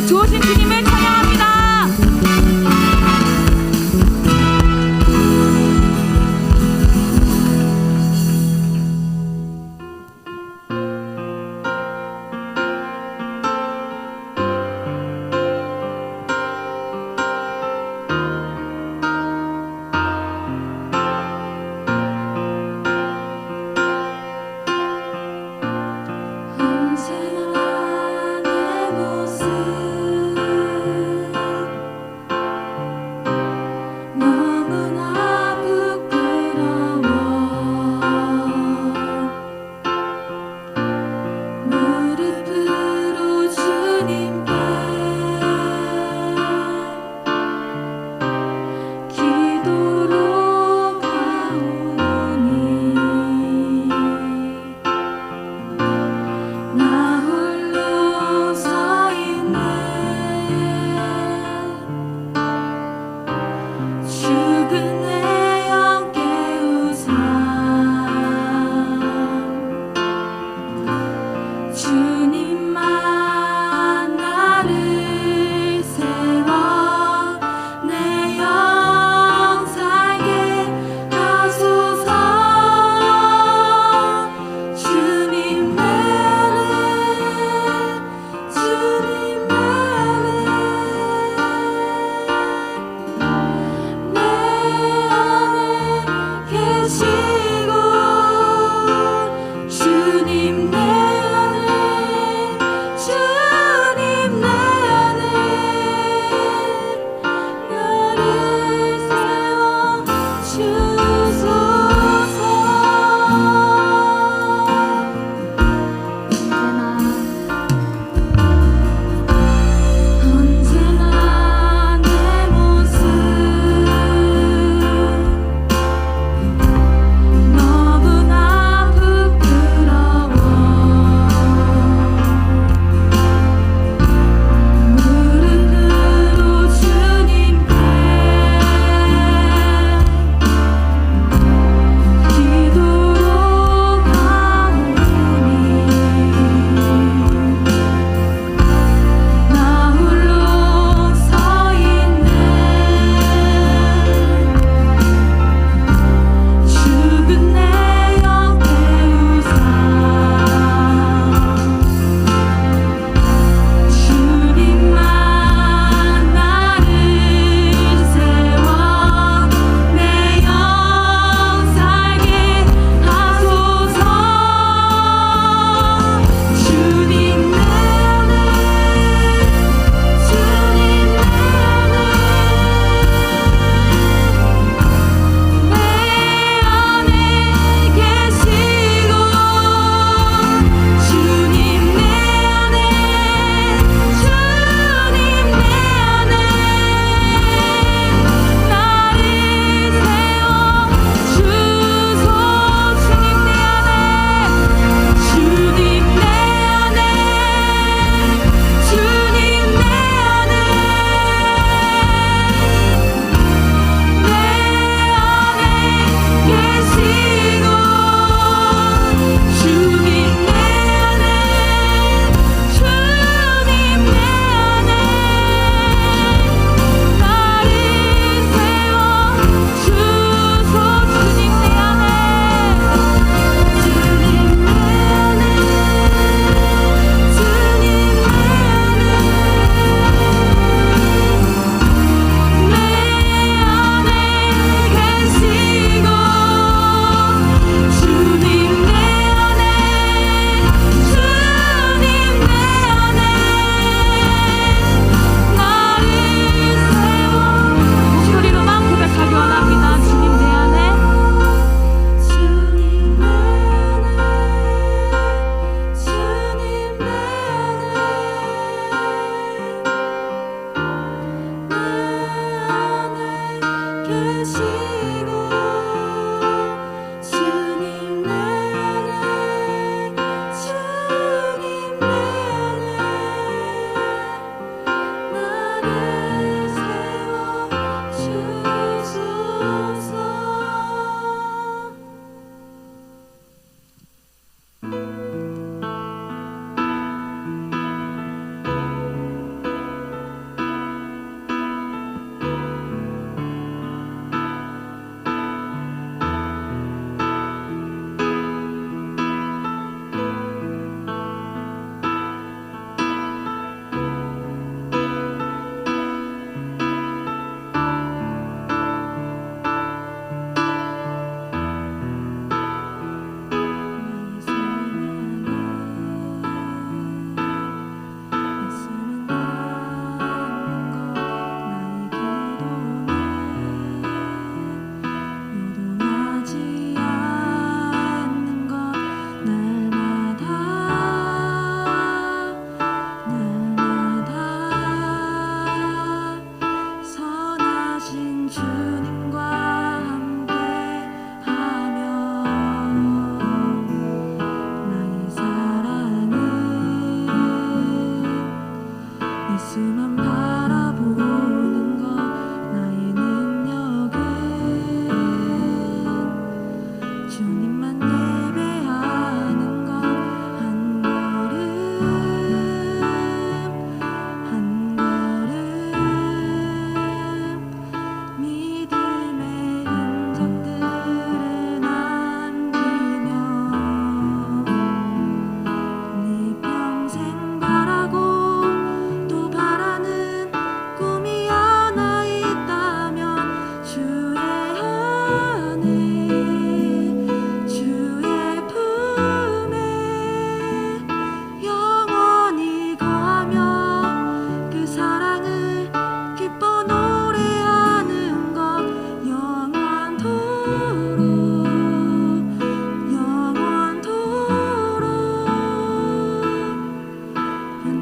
주오신 주님을 찬양합니다. 언제나 내 모습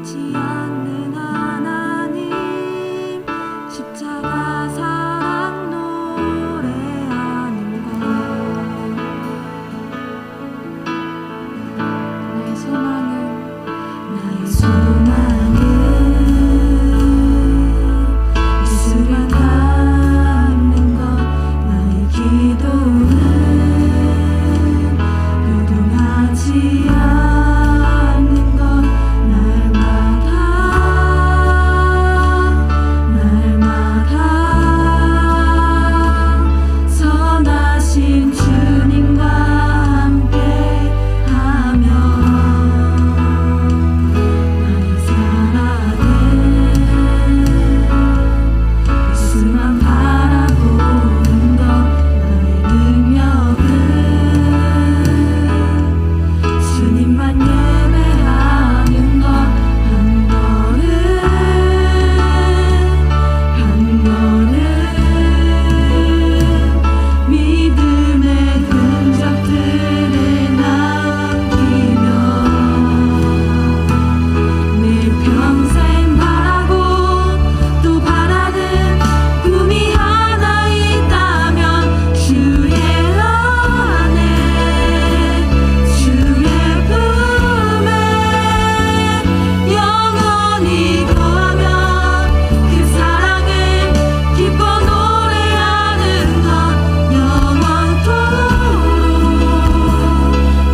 변치 않는 하나님 십자가 사랑 노래하는 것 나의 소망은 예수를 닮는 것 나의 기도는 요동하지 않는 것 날마다 선하신 주님과 함께하며 나의 사랑은 예수만 바라보는 것 나의 능력은 주님만 예배하는 것 한 걸음 믿음의 흔적들을 남기며 내 평생 바라고 또 바라는 꿈이 하나 있다면 주의 안에 주의 품에 영원히 거하며 그 사랑을 기뻐 노래하는 것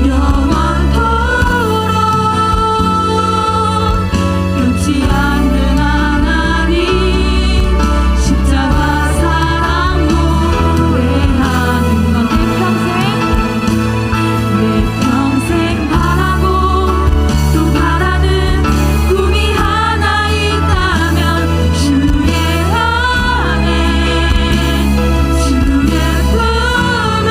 영원토록 변치 않는 하나님 십자가 사랑 노래하는 것 내 평생 바라고 또 바라는 꿈이 하나 있다면 주의 안에 주의 품에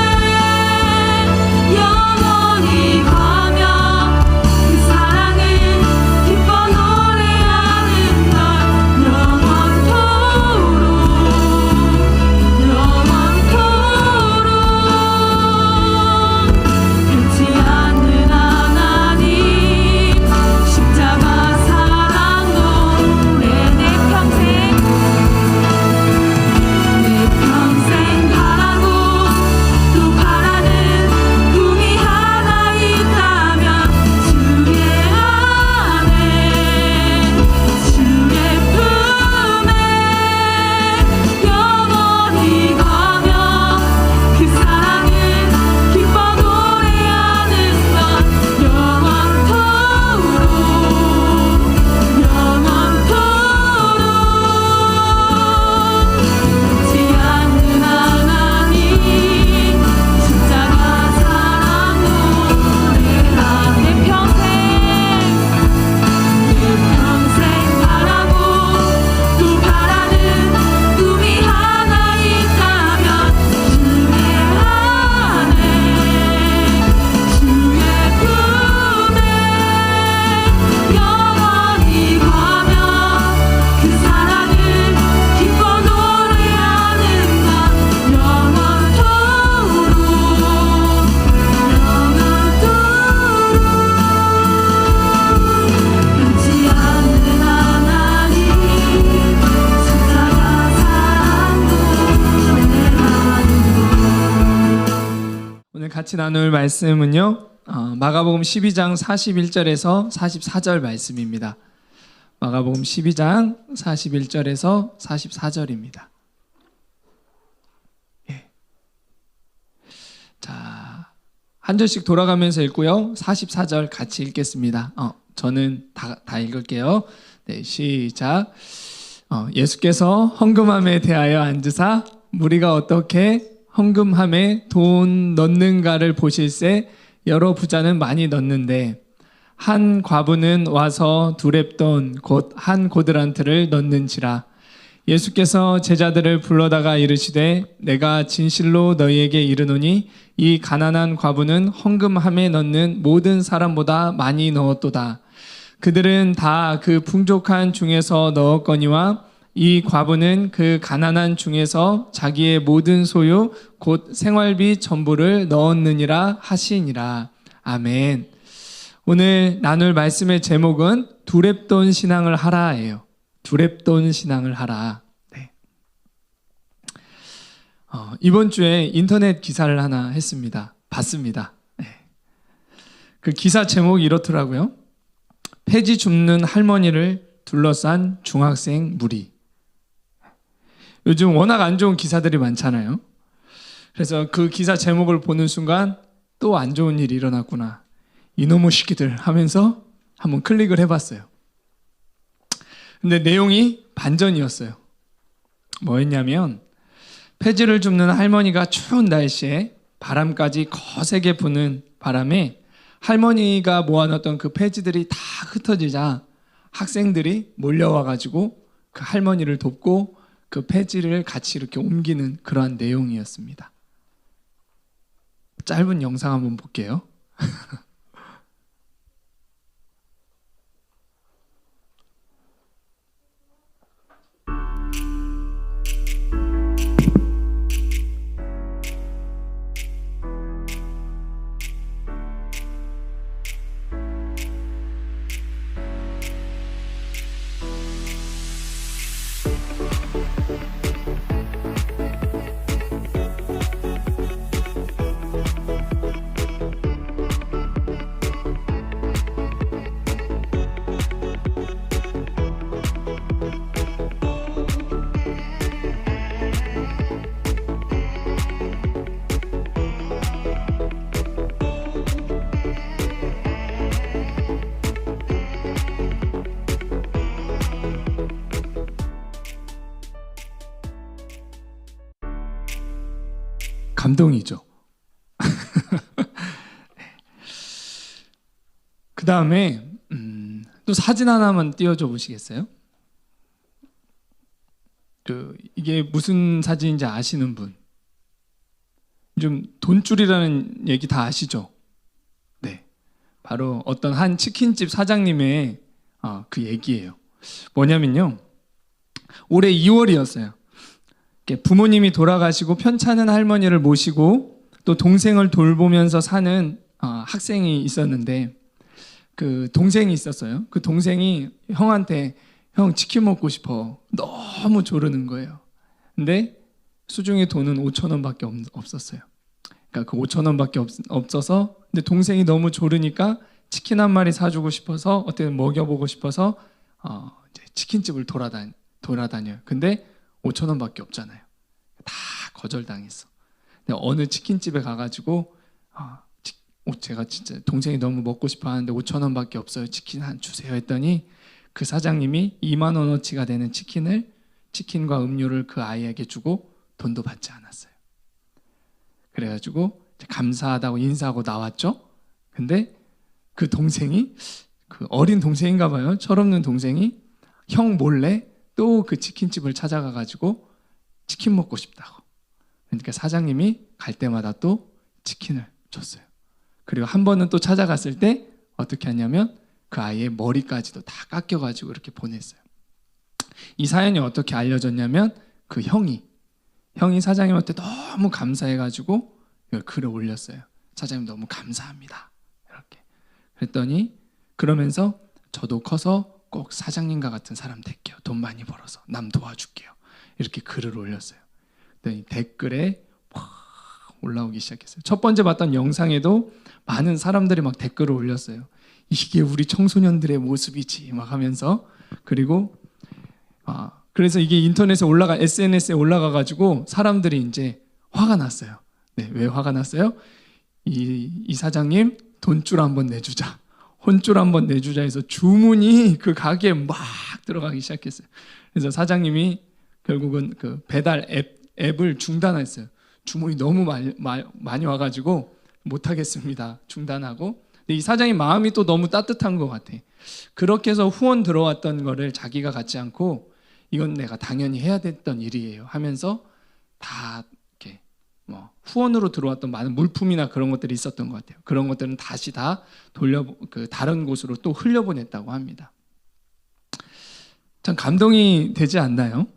영원히 거하며 그 사랑을 기뻐 노래하는 것 영원토록 변치 않는 하나님 십자가 사랑 노래 내 평생 바라고 또 바라는 꿈이 하나 있다면 주의 안에 주의 품에 영원히 거하며 그 사랑을 기뻐 노래하는 것 변치 않는 하나님 십자가 사랑 노래하 내 평생 바라고 또 바라는 꿈이 하나 있다면 주의 안에 주의 품에 영원히 거하며 그 사랑을 기뻐 노래하는 것 변치 않는 하나님 십자가 사랑 노래하는 오늘 같이 나눌 말씀은요, 마가복음 12장 41절에서 44절 말씀입니다. 마가복음 12장 41절에서 44절입니다. 자, 한 절씩 돌아가면서 읽고요. 44절 같이 읽겠습니다. 저는 다 읽을게요. 네, 시작. 예수께서 헌금함에 대하여 앉으사 무리가 어떻게 헌금함에 돈 넣는가를 보실새 여러 부자는 많이 넣는데 한 과부는 와서 두 렙돈 곧 한 고드란트를 넣는지라. 예수께서 제자들을 불러다가 이르시되 내가 진실로 너희에게 이르노니 이 가난한 과부는 헌금함에 넣는 모든 사람보다 많이 넣었도다. 그들은 다 그 풍족한 중에서 넣었거니와 이 과부는 그 가난한 중에서 자기의 모든 소유 곧 생활비 전부를 넣었느니라 하시니라. 아멘. 오늘 나눌 말씀의 제목은 두렙돈 신앙을 하라예요. 두렙돈 신앙을 하라. 네. 이번 주에 인터넷 기사를 하나 했습니다. 봤습니다. 네. 그 기사 제목이 이렇더라고요. 폐지 줍는 할머니를 둘러싼 중학생 무리. 요즘 워낙 안 좋은 기사들이 많잖아요. 그래서 그 기사 제목을 보는 순간 또 안 좋은 일이 일어났구나. 이놈의 시끼들 하면서 한번 클릭을 해봤어요. 근데 내용이 반전이었어요. 뭐였냐면 폐지를 줍는 할머니가 추운 날씨에 바람까지 거세게 부는 바람에 할머니가 모아놨던 그 폐지들이 다 흩어지자 학생들이 몰려와가지고 그 할머니를 돕고 그 폐지를 같이 이렇게 옮기는 그러한 내용이었습니다. 짧은 영상 한번 볼게요. 감동이죠. 그 다음에 또 사진 하나만 띄워줘 보시겠어요? 이게 무슨 사진인지 아시는 분? 좀 돈줄이라는 얘기 다 아시죠? 네, 바로 어떤 한 치킨집 사장님의 그 얘기예요. 뭐냐면요, 올해 2월이었어요. 부모님이 돌아가시고 편찮은 할머니를 모시고 또 동생을 돌보면서 사는 학생이 있었는데, 그 동생이 있었어요. 그 동생이 형한테 형 치킨 먹고 싶어 너무 조르는 거예요. 근데 수중에 돈은 5,000원밖에 없었어요. 그러니까 그 5,000원밖에 없어서, 근데 동생이 너무 조르니까 치킨 한 마리 사주고 싶어서, 어떻게든 먹여보고 싶어서 이제 치킨집을 돌아다녀요. 근데 5,000원밖에 없잖아요. 다 거절당했어. 근데 어느 치킨집에 가가지고 제가 진짜 동생이 너무 먹고 싶어 하는데 5,000원밖에 없어요. 치킨 한 주세요 했더니 그 사장님이 2만 원어치가 되는 치킨과 음료를 그 아이에게 주고 돈도 받지 않았어요. 그래가지고 감사하다고 인사하고 나왔죠. 근데 그 동생이, 그 어린 동생인가 봐요. 철없는 동생이 형 몰래 또 그 치킨집을 찾아가가지고 치킨 먹고 싶다고. 그러니까 사장님이 갈 때마다 또 치킨을 줬어요. 그리고 한 번은 또 찾아갔을 때 어떻게 하냐면 그 아이의 머리까지도 다 깎여가지고 이렇게 보냈어요. 이 사연이 어떻게 알려졌냐면 그 형이 사장님한테 너무 감사해가지고 이걸 글을 올렸어요. 사장님 너무 감사합니다. 이렇게. 그랬더니 그러면서 저도 커서 꼭 사장님과 같은 사람 될게요. 돈 많이 벌어서 남 도와줄게요. 이렇게 글을 올렸어요. 그랬더니 댓글에 확 올라오기 시작했어요. 첫 번째 봤던 영상에도 많은 사람들이 막 댓글을 올렸어요. 이게 우리 청소년들의 모습이지 막 하면서. 그리고 그래서 이게 인터넷에 SNS에 올라가가지고 사람들이 이제 화가 났어요. 네, 왜 화가 났어요? 이 사장님 돈줄 한번 내주자, 혼줄 한번 내주자 해서 주문이 그 가게에 막 들어가기 시작했어요. 그래서 사장님이 결국은 그 배달 앱을 중단했어요. 주문이 너무 많이 와가지고 못하겠습니다. 중단하고. 근데 이 사장님 마음이 또 너무 따뜻한 것 같아. 그렇게 해서 후원 들어왔던 거를 자기가 갖지 않고 이건 내가 당연히 해야 됐던 일이에요 하면서 다 이렇게 후원으로 들어왔던 많은 물품이나 그런 것들이 있었던 것 같아요. 그런 것들은 다시 다 다른 곳으로 또 흘려보냈다고 합니다. 참 감동이 되지 않나요?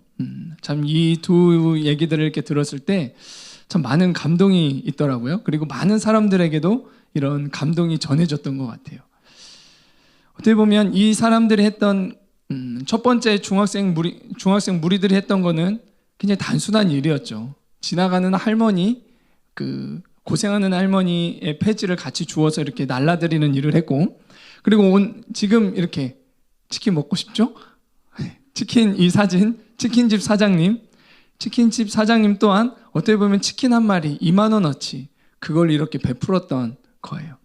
참 이 두 얘기들을 이렇게 들었을 때 참 많은 감동이 있더라고요. 그리고 많은 사람들에게도 이런 감동이 전해졌던 것 같아요. 어떻게 보면 이 사람들이 했던 첫 번째 중학생 무리들이 했던 거는 굉장히 단순한 일이었죠. 지나가는 할머니, 그 고생하는 할머니의 폐지를 같이 주워서 이렇게 날라드리는 일을 했고, 그리고 지금 이렇게 치킨 먹고 싶죠? 치킨 이 사진, 치킨집 사장님 또한 어떻게 보면 치킨 한 마리 2만 원어치 그걸 이렇게 베풀었던 거예요.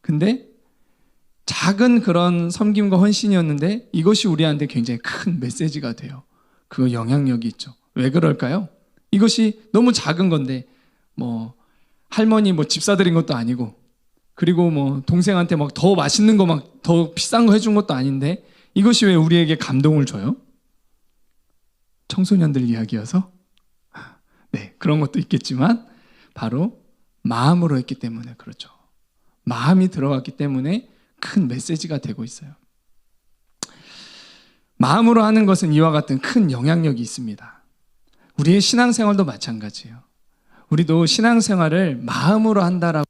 근데 작은 그런 섬김과 헌신이었는데 이것이 우리한테 굉장히 큰 메시지가 돼요. 그 영향력이 있죠. 왜 그럴까요? 이것이 너무 작은 건데 뭐 할머니 뭐 집 사드린 것도 아니고, 그리고 뭐 동생한테 막 더 맛있는 거 막 더 비싼 거 해준 것도 아닌데 이것이 왜 우리에게 감동을 줘요? 청소년들 이야기여서? 네, 그런 것도 있겠지만 바로 마음으로 했기 때문에 그렇죠. 마음이 들어갔기 때문에 큰 메시지가 되고 있어요. 마음으로 하는 것은 이와 같은 큰 영향력이 있습니다. 우리의 신앙생활도 마찬가지예요. 우리도 신앙생활을 마음으로 한다라고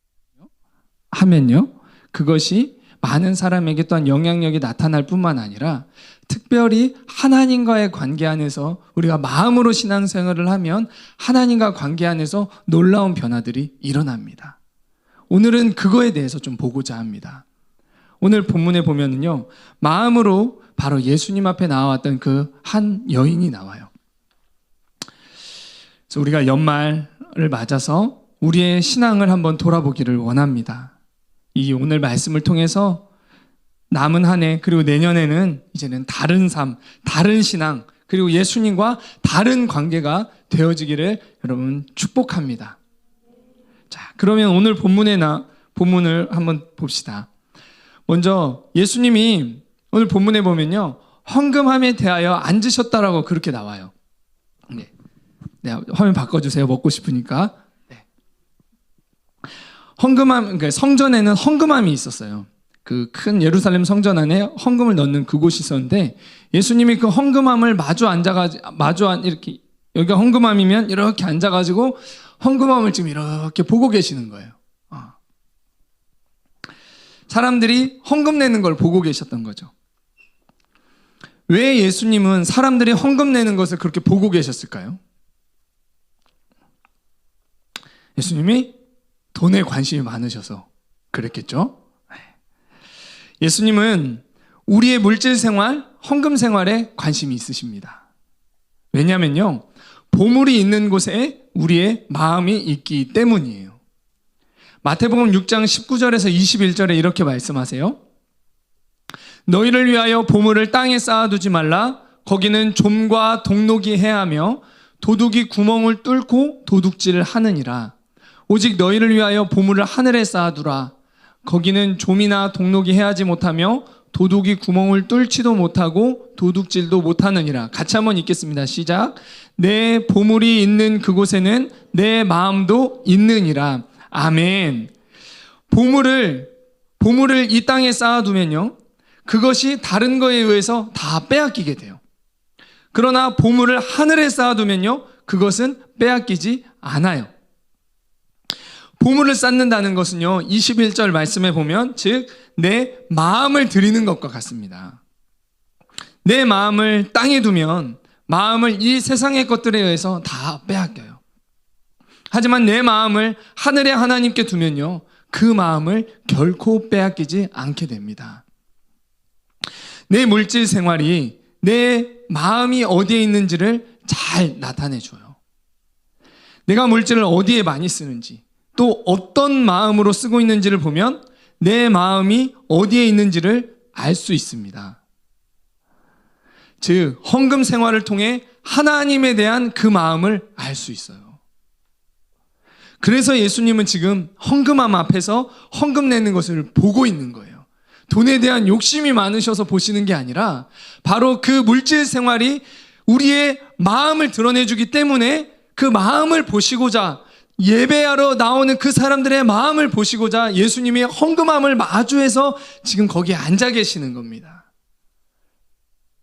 하면요, 그것이 많은 사람에게 또한 영향력이 나타날 뿐만 아니라 특별히 하나님과의 관계 안에서 우리가 마음으로 신앙생활을 하면 하나님과 관계 안에서 놀라운 변화들이 일어납니다. 오늘은 그거에 대해서 좀 보고자 합니다. 오늘 본문에 보면은요, 마음으로 바로 예수님 앞에 나왔던 그 한 여인이 나와요. 그래서 우리가 연말을 맞아서 우리의 신앙을 한번 돌아보기를 원합니다. 이 오늘 말씀을 통해서 남은 한 해, 그리고 내년에는 이제는 다른 삶, 다른 신앙, 그리고 예수님과 다른 관계가 되어지기를 여러분 축복합니다. 자, 그러면 오늘 본문을 한번 봅시다. 먼저 예수님이 오늘 본문에 보면요, 헌금함에 대하여 앉으셨다라고 그렇게 나와요. 네, 화면 바꿔주세요. 먹고 싶으니까. 네. 그러니까 성전에는 헌금함이 있었어요. 그 큰 예루살렘 성전 안에 헌금을 넣는 그곳이 있었는데 예수님이 그 헌금함을 이렇게 여기가 헌금함이면 이렇게 앉아가지고 헌금함을 지금 이렇게 보고 계시는 거예요. 사람들이 헌금 내는 걸 보고 계셨던 거죠. 왜 예수님은 사람들이 헌금 내는 것을 그렇게 보고 계셨을까요? 예수님이 돈에 관심이 많으셔서 그랬겠죠? 예수님은 우리의 물질 생활, 헌금 생활에 관심이 있으십니다. 왜냐면요, 보물이 있는 곳에 우리의 마음이 있기 때문이에요. 마태복음 6장 19절에서 21절에 이렇게 말씀하세요. 너희를 위하여 보물을 땅에 쌓아두지 말라. 거기는 좀과 동록이 해하며 도둑이 구멍을 뚫고 도둑질을 하느니라. 오직 너희를 위하여 보물을 하늘에 쌓아두라. 거기는 좀이나 동록이 해하지 못하며 도둑이 구멍을 뚫지도 못하고 도둑질도 못하느니라. 같이 한번 읽겠습니다. 시작. 내 보물이 있는 그곳에는 내 마음도 있느니라. 아멘. 보물을 이 땅에 쌓아두면요, 그것이 다른 거에 의해서 다 빼앗기게 돼요. 그러나 보물을 하늘에 쌓아두면요, 그것은 빼앗기지 않아요. 보물을 쌓는다는 것은요, 21절 말씀에 보면 즉 내 마음을 드리는 것과 같습니다. 내 마음을 땅에 두면 마음을 이 세상의 것들에 의해서 다 빼앗겨요. 하지만 내 마음을 하늘의 하나님께 두면요, 그 마음을 결코 빼앗기지 않게 됩니다. 내 물질 생활이 내 마음이 어디에 있는지를 잘 나타내줘요. 내가 물질을 어디에 많이 쓰는지, 또 어떤 마음으로 쓰고 있는지를 보면 내 마음이 어디에 있는지를 알 수 있습니다. 즉, 헌금 생활을 통해 하나님에 대한 그 마음을 알 수 있어요. 그래서 예수님은 지금 헌금함 앞에서 헌금 내는 것을 보고 있는 거예요. 돈에 대한 욕심이 많으셔서 보시는 게 아니라 바로 그 물질 생활이 우리의 마음을 드러내주기 때문에 그 마음을 보시고자, 예배하러 나오는 그 사람들의 마음을 보시고자 예수님이 헌금함을 마주해서 지금 거기에 앉아 계시는 겁니다.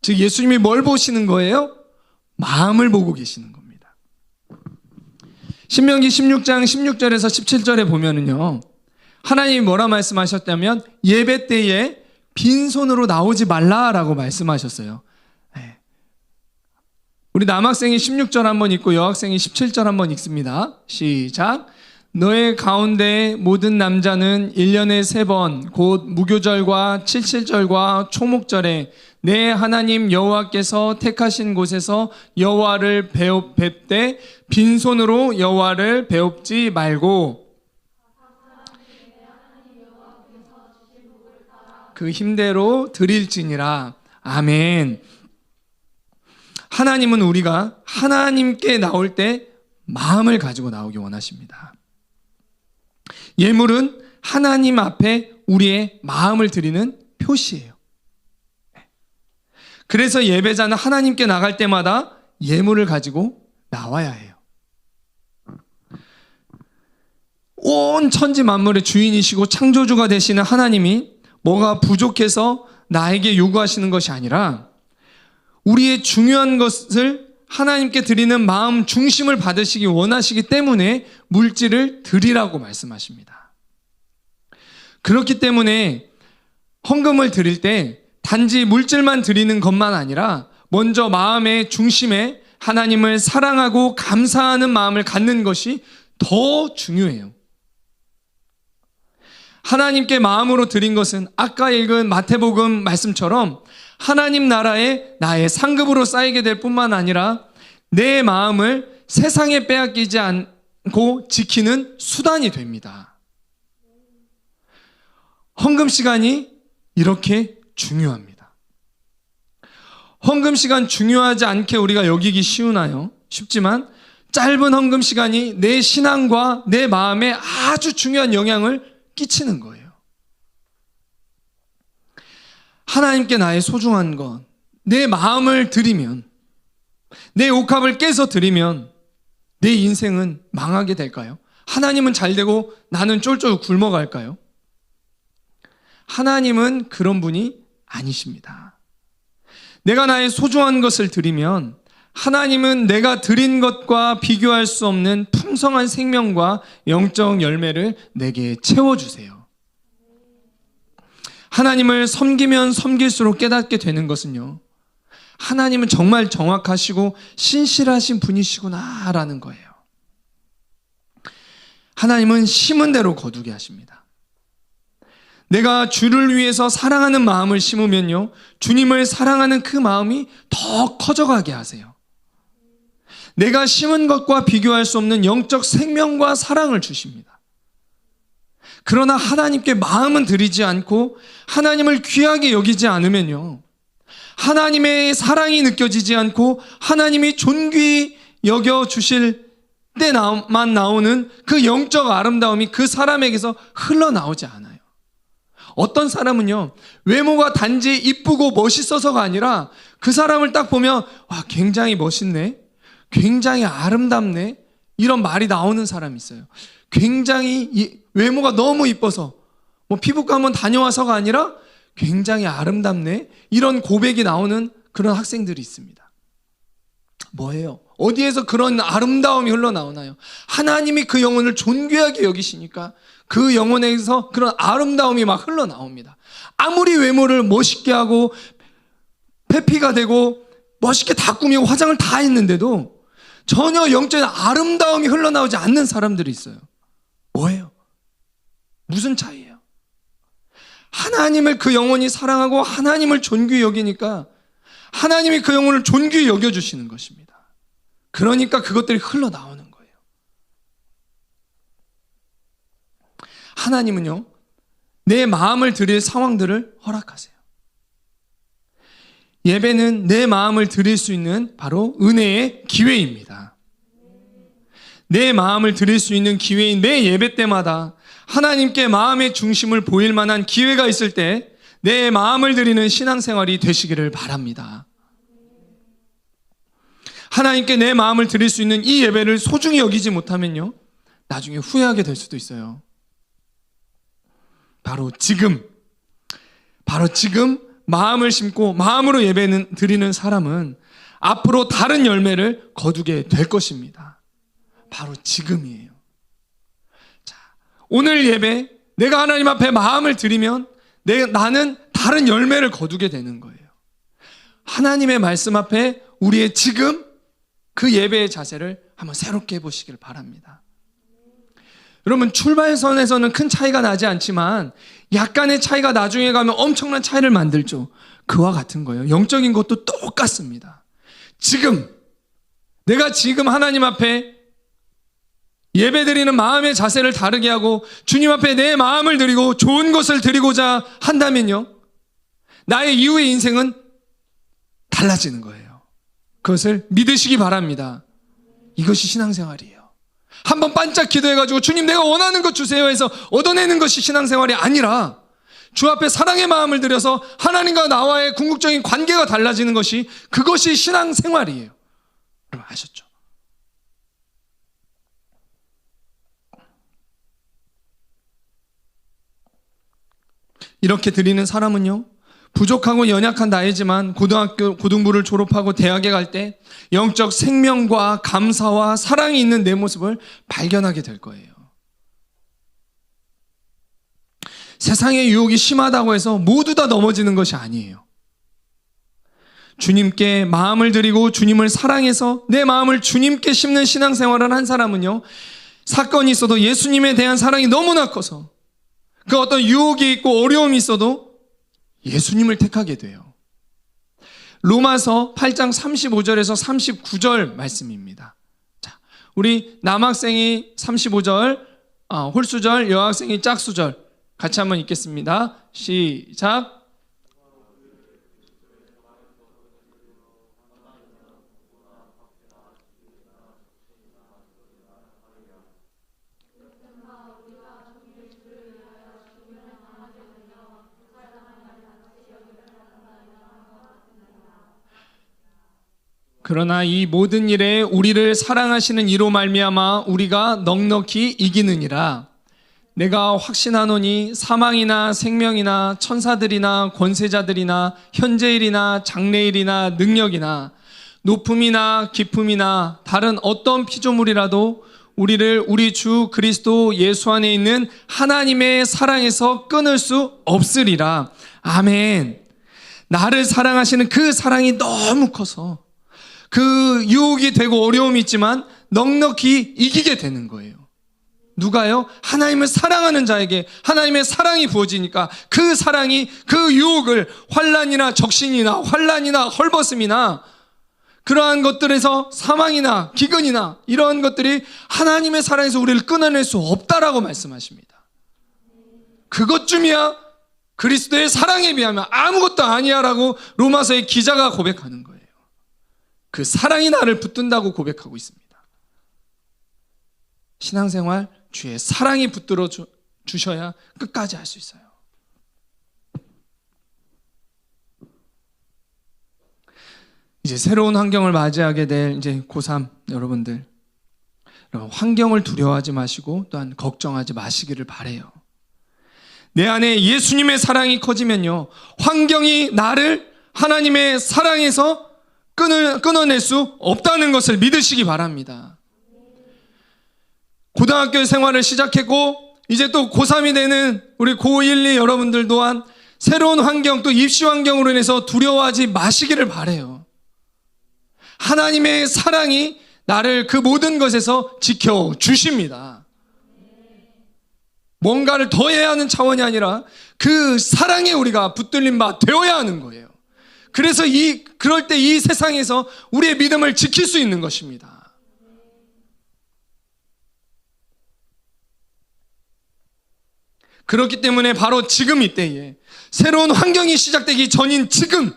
즉 예수님이 뭘 보시는 거예요? 마음을 보고 계시는 겁니다. 신명기 16장 16절에서 17절에 보면은요, 하나님이 뭐라 말씀하셨다면 예배 때에 빈손으로 나오지 말라라고 말씀하셨어요. 네. 우리 남학생이 16절 한번 읽고 여학생이 17절 한번 읽습니다. 시작. 너의 가운데 모든 남자는 1년에 3번 곧 무교절과 칠칠절과 초목절에 내 하나님 여호와께서 택하신 곳에서 여호와를 뵙되 빈손으로 여호와를 배웁지 말고 그 힘대로 드릴지니라. 아멘. 하나님은 우리가 하나님께 나올 때 마음을 가지고 나오기 원하십니다. 예물은 하나님 앞에 우리의 마음을 드리는 표시예요. 그래서 예배자는 하나님께 나갈 때마다 예물을 가지고 나와야 해요. 온 천지 만물의 주인이시고 창조주가 되시는 하나님이 뭐가 부족해서 나에게 요구하시는 것이 아니라 우리의 중요한 것을 하나님께 드리는 마음 중심을 받으시기 원하시기 때문에 물질을 드리라고 말씀하십니다. 그렇기 때문에 헌금을 드릴 때 단지 물질만 드리는 것만 아니라 먼저 마음의 중심에 하나님을 사랑하고 감사하는 마음을 갖는 것이 더 중요해요. 하나님께 마음으로 드린 것은 아까 읽은 마태복음 말씀처럼 하나님 나라에 나의 상급으로 쌓이게 될 뿐만 아니라 내 마음을 세상에 빼앗기지 않고 지키는 수단이 됩니다. 헌금 시간이 이렇게 중요합니다. 헌금 시간 중요하지 않게 우리가 여기기 쉬우나요? 쉽지만 짧은 헌금 시간이 내 신앙과 내 마음에 아주 중요한 영향을 끼치는 거예요. 하나님께 나의 소중한 것, 내 마음을 드리면, 내 옥합을 깨서 드리면 내 인생은 망하게 될까요? 하나님은 잘 되고 나는 쫄쫄 굶어갈까요? 하나님은 그런 분이 아니십니다. 내가 나의 소중한 것을 드리면 하나님은 내가 드린 것과 비교할 수 없는 풍성한 생명과 영적 열매를 내게 채워주세요. 하나님을 섬기면 섬길수록 깨닫게 되는 것은요, 하나님은 정말 정확하시고 신실하신 분이시구나라는 거예요. 하나님은 심은 대로 거두게 하십니다. 내가 주를 위해서 사랑하는 마음을 심으면요, 주님을 사랑하는 그 마음이 더 커져가게 하세요. 내가 심은 것과 비교할 수 없는 영적 생명과 사랑을 주십니다. 그러나 하나님께 마음은 드리지 않고 하나님을 귀하게 여기지 않으면요, 하나님의 사랑이 느껴지지 않고 하나님이 존귀히 여겨주실 때만 나오는 그 영적 아름다움이 그 사람에게서 흘러나오지 않아요. 어떤 사람은요, 외모가 단지 이쁘고 멋있어서가 아니라 그 사람을 딱 보면 와, 굉장히 멋있네, 굉장히 아름답네, 이런 말이 나오는 사람이 있어요. 굉장히 외모가 너무 이뻐서, 뭐 피부과 한번 다녀와서가 아니라 굉장히 아름답네, 이런 고백이 나오는 그런 학생들이 있습니다. 뭐예요? 어디에서 그런 아름다움이 흘러나오나요? 하나님이 그 영혼을 존귀하게 여기시니까 그 영혼에서 그런 아름다움이 막 흘러나옵니다. 아무리 외모를 멋있게 하고 페피가 되고 멋있게 다 꾸미고 화장을 다 했는데도 전혀 영적인 아름다움이 흘러나오지 않는 사람들이 있어요. 뭐예요? 무슨 차이예요? 하나님을 그 영혼이 사랑하고 하나님을 존귀히 여기니까 하나님이 그 영혼을 존귀히 여겨주시는 것입니다. 그러니까 그것들이 흘러나오는 거예요. 하나님은요, 내 마음을 드릴 상황들을 허락하세요. 예배는 내 마음을 드릴 수 있는 바로 은혜의 기회입니다. 내 마음을 드릴 수 있는 기회인 매 예배 때마다 하나님께 마음의 중심을 보일 만한 기회가 있을 때 내 마음을 드리는 신앙생활이 되시기를 바랍니다. 하나님께 내 마음을 드릴 수 있는 이 예배를 소중히 여기지 못하면요, 나중에 후회하게 될 수도 있어요. 바로 지금 마음을 심고 마음으로 예배는 드리는 사람은 앞으로 다른 열매를 거두게 될 것입니다. 바로 지금이에요. 자, 오늘 예배 내가 하나님 앞에 마음을 드리면 나는 다른 열매를 거두게 되는 거예요. 하나님의 말씀 앞에 우리의 지금 그 예배의 자세를 한번 새롭게 해보시길 바랍니다. 여러분, 출발선에서는 큰 차이가 나지 않지만 약간의 차이가 나중에 가면 엄청난 차이를 만들죠. 그와 같은 거예요. 영적인 것도 똑같습니다. 내가 지금 하나님 앞에 예배드리는 마음의 자세를 다르게 하고 주님 앞에 내 마음을 드리고 좋은 것을 드리고자 한다면요, 나의 이후의 인생은 달라지는 거예요. 그것을 믿으시기 바랍니다. 이것이 신앙생활이에요. 한번 반짝 기도해가지고 주님 내가 원하는 것 주세요 해서 얻어내는 것이 신앙생활이 아니라 주 앞에 사랑의 마음을 들여서 하나님과 나와의 궁극적인 관계가 달라지는 것이, 그것이 신앙생활이에요. 여러분 아셨죠? 이렇게 드리는 사람은요, 부족하고 연약한 나이지만 고등부를 졸업하고 대학에 갈 때 영적 생명과 감사와 사랑이 있는 내 모습을 발견하게 될 거예요. 세상의 유혹이 심하다고 해서 모두 다 넘어지는 것이 아니에요. 주님께 마음을 드리고 주님을 사랑해서 내 마음을 주님께 심는 신앙생활을 한 사람은요, 사건이 있어도 예수님에 대한 사랑이 너무나 커서 그 어떤 유혹이 있고 어려움이 있어도 예수님을 택하게 돼요. 로마서 8장 35절에서 39절 말씀입니다. 자, 우리 남학생이 35절, 홀수절, 여학생이 짝수절 같이 한번 읽겠습니다. 시작. 그러나 이 모든 일에 우리를 사랑하시는 이로 말미암아 우리가 넉넉히 이기느니라. 내가 확신하노니 사망이나 생명이나 천사들이나 권세자들이나 현재일이나 장래일이나 능력이나 높음이나 깊음이나 다른 어떤 피조물이라도 우리를 우리 주 그리스도 예수 안에 있는 하나님의 사랑에서 끊을 수 없으리라. 아멘. 나를 사랑하시는 그 사랑이 너무 커서 그 유혹이 되고 어려움이 있지만 넉넉히 이기게 되는 거예요. 누가요? 하나님을 사랑하는 자에게 하나님의 사랑이 부어지니까 그 사랑이 그 유혹을, 환난이나 적신이나 환난이나 헐벗음이나 그러한 것들에서 사망이나 기근이나 이러한 것들이 하나님의 사랑에서 우리를 끊어낼 수 없다라고 말씀하십니다. 그것쯤이야 그리스도의 사랑에 비하면 아무것도 아니야라고 로마서의 기자가 고백하는 거예요. 그 사랑이 나를 붙든다고 고백하고 있습니다. 신앙생활, 주의 사랑이 붙들어 주셔야 끝까지 할 수 있어요. 이제 새로운 환경을 맞이하게 될 이제 고3 여러분들, 환경을 두려워하지 마시고 또한 걱정하지 마시기를 바라요. 내 안에 예수님의 사랑이 커지면요, 환경이 나를 하나님의 사랑에서 끊어낼 수 없다는 것을 믿으시기 바랍니다. 고등학교 생활을 시작했고 이제 또 고3이 되는 우리 고1, 2 여러분들 또한 새로운 환경, 또 입시 환경으로 인해서 두려워하지 마시기를 바라요. 하나님의 사랑이 나를 그 모든 것에서 지켜주십니다. 뭔가를 더 해야 하는 차원이 아니라 그 사랑에 우리가 붙들린 바 되어야 하는 거예요. 그래서 그럴 때 이 세상에서 우리의 믿음을 지킬 수 있는 것입니다. 그렇기 때문에 바로 지금 이때에 새로운 환경이 시작되기 전인 지금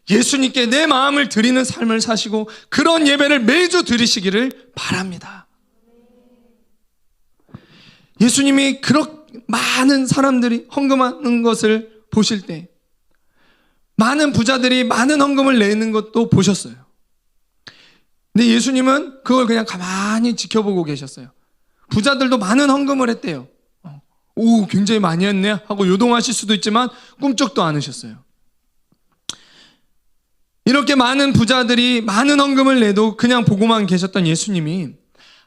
예수님께 내 마음을 드리는 삶을 사시고 그런 예배를 매주 드리시기를 바랍니다. 예수님이 그렇게 많은 사람들이 헌금하는 것을 보실 때 많은 부자들이 많은 헌금을 내는 것도 보셨어요. 근데 예수님은 그걸 그냥 가만히 지켜보고 계셨어요. 부자들도 많은 헌금을 했대요. 오, 굉장히 많이 했네 하고 요동하실 수도 있지만 꿈쩍도 않으셨어요. 이렇게 많은 부자들이 많은 헌금을 내도 그냥 보고만 계셨던 예수님이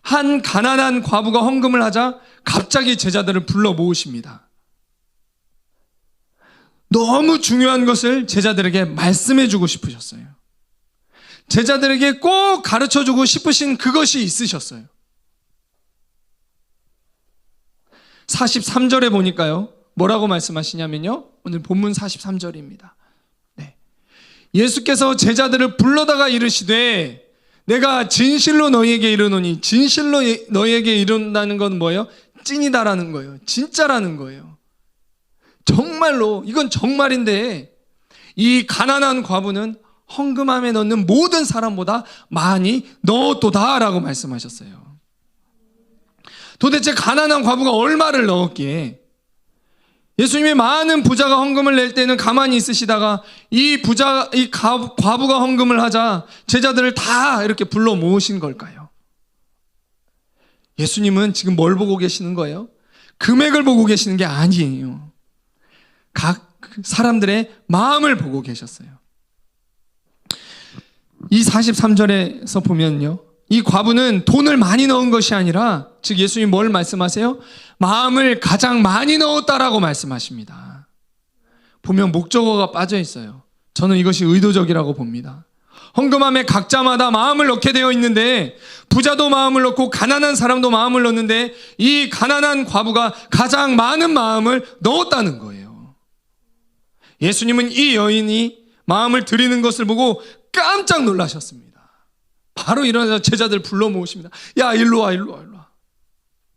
한 가난한 과부가 헌금을 하자 갑자기 제자들을 불러 모으십니다. 너무 중요한 것을 제자들에게 말씀해 주고 싶으셨어요. 제자들에게 꼭 가르쳐 주고 싶으신 그것이 있으셨어요. 43절에 보니까요, 뭐라고 말씀하시냐면요, 오늘 본문 43절입니다. 네. 예수께서 제자들을 불러다가 이르시되 내가 진실로 너희에게 이르노니, 진실로 너희에게 이른다는 건 뭐예요? 찐이다라는 거예요. 진짜라는 거예요. 정말로, 이건 정말인데 이 가난한 과부는 헌금함에 넣는 모든 사람보다 많이 넣었도다라고 말씀하셨어요. 도대체 가난한 과부가 얼마를 넣었기에? 예수님이 많은 부자가 헌금을 낼 때는 가만히 있으시다가 이 과부가 헌금을 하자 제자들을 다 이렇게 불러 모으신 걸까요? 예수님은 지금 뭘 보고 계시는 거예요? 금액을 보고 계시는 게 아니에요. 각 사람들의 마음을 보고 계셨어요. 이 43절에서 보면요, 이 과부는 돈을 많이 넣은 것이 아니라, 즉 예수님이 뭘 말씀하세요? 마음을 가장 많이 넣었다라고 말씀하십니다. 보면 목적어가 빠져 있어요. 저는 이것이 의도적이라고 봅니다. 헌금함에 각자마다 마음을 넣게 되어 있는데, 부자도 마음을 넣고 가난한 사람도 마음을 넣는데 이 가난한 과부가 가장 많은 마음을 넣었다는 거예요. 예수님은 이 여인이 마음을 드리는 것을 보고 깜짝 놀라셨습니다. 바로 일어나서 제자들 불러 모으십니다. 야, 일로 와.